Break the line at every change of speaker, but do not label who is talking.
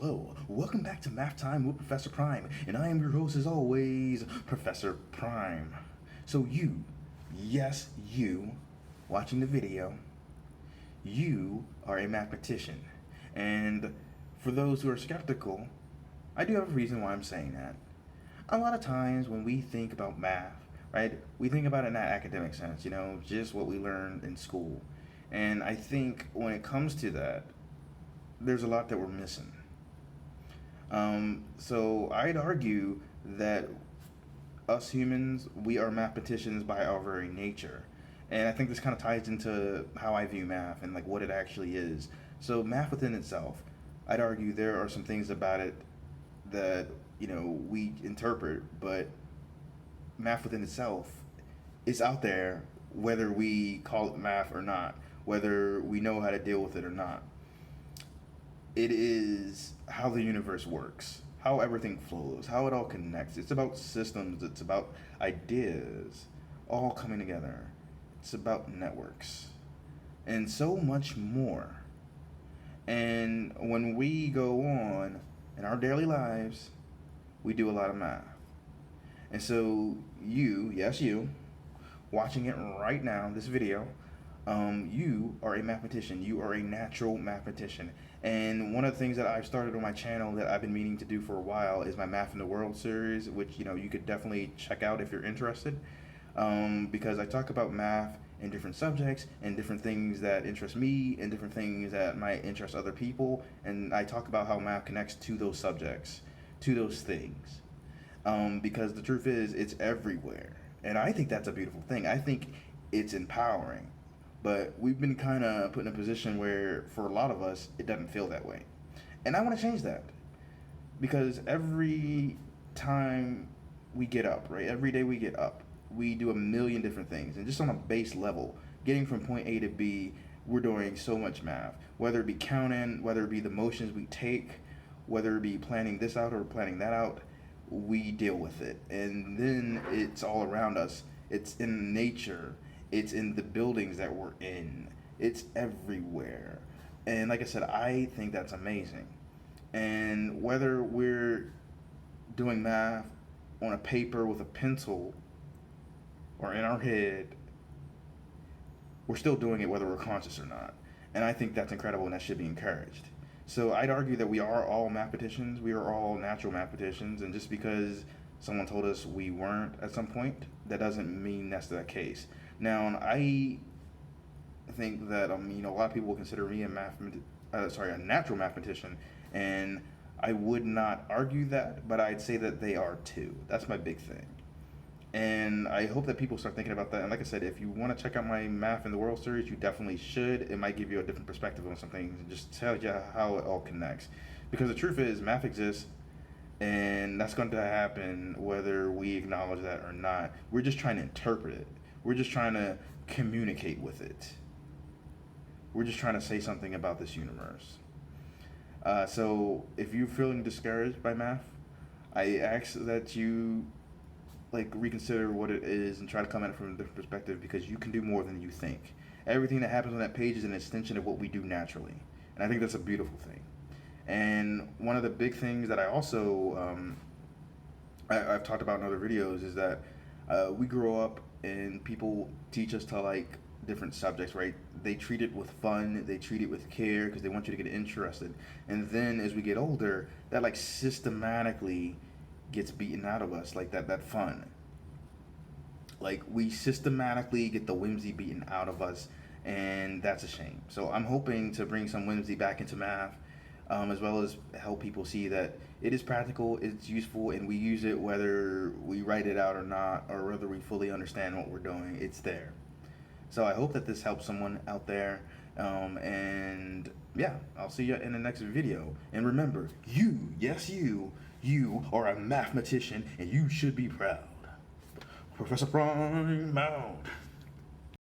Hello, welcome back to Math Time with Professor Prime, and I am your host as always, Professor Prime. So you, yes you, watching the video, you are a mathematician. And for those who are skeptical, I do have a reason why I'm saying that. A lot of times when we think about math, right, we think about it in that academic sense, just what we learned in school. And I think when it comes to that, there's a lot that we're missing. So I'd argue that us humans, we are mathematicians by our very nature. And I think this kind of ties into how I view math and like what it actually is. So math within itself, I'd argue there are some things about it that, we interpret, but math within itself is out there whether we call it math or not, whether we know how to deal with it or not. It is how the universe works, how everything flows, how it all connects. It's about systems, it's about ideas all coming together. It's about networks and so much more. And when we go on in our daily lives, we do a lot of math. And so you, yes you, watching it right now, this video, you are a mathematician. You are a natural mathematician. And one of the things that I've started on my channel that I've been meaning to do for a while is my Math in the World series, which you could definitely check out if you're interested, because I talk about math in different subjects and different things that interest me and different things that might interest other people, and I talk about how math connects to those subjects, to those things, because the truth is it's everywhere, and I think that's a beautiful thing. I think it's empowering. But we've been kind of put in a position where, for a lot of us, it doesn't feel that way. And I want to change that. Because every time we get up, right, every day we get up, we do a million different things. And just on a base level, getting from point A to B, we're doing so much math. Whether it be counting, whether it be the motions we take, whether it be planning this out or planning that out, we deal with it. And then it's all around us. It's in nature. It's in the buildings that we're in. It's everywhere. And like I said, I think that's amazing. And whether we're doing math on a paper with a pencil or in our head, we're still doing it whether we're conscious or not. And I think that's incredible and that should be encouraged. So I'd argue that we are all mathematicians. We are all natural mathematicians. And just because someone told us we weren't at some point, that doesn't mean that's the case. Now, I think that a lot of people will consider me a natural mathematician, and I would not argue that, but I'd say that they are too. That's my big thing, and I hope that people start thinking about that. And like I said, if you want to check out my Math in the World series, you definitely should. It might give you a different perspective on some things and just tell you how it all connects. Because the truth is, math exists. And that's going to happen whether we acknowledge that or not. We're just trying to interpret it. We're just trying to communicate with it. We're just trying to say something about this universe. So if you're feeling discouraged by math, I ask that you reconsider what it is and try to come at it from a different perspective, because you can do more than you think. Everything that happens on that page is an extension of what we do naturally. And I think that's a beautiful thing. And one of the big things that I also I've talked about in other videos is that we grow up and people teach us to like different subjects, right? They treat it with fun, they treat it with care because they want you to get interested. And then as we get older, that systematically gets beaten out of us, like that fun. Like we systematically get the whimsy beaten out of us, and that's a shame. So I'm hoping to bring some whimsy back into math. As well as help people see that it is practical, it's useful, and we use it whether we write it out or not, or whether we fully understand what we're doing. It's there. So I hope that this helps someone out there. And yeah, I'll see you in the next video. And remember, you, yes you are a mathematician, and you should be proud. Professor Prime out.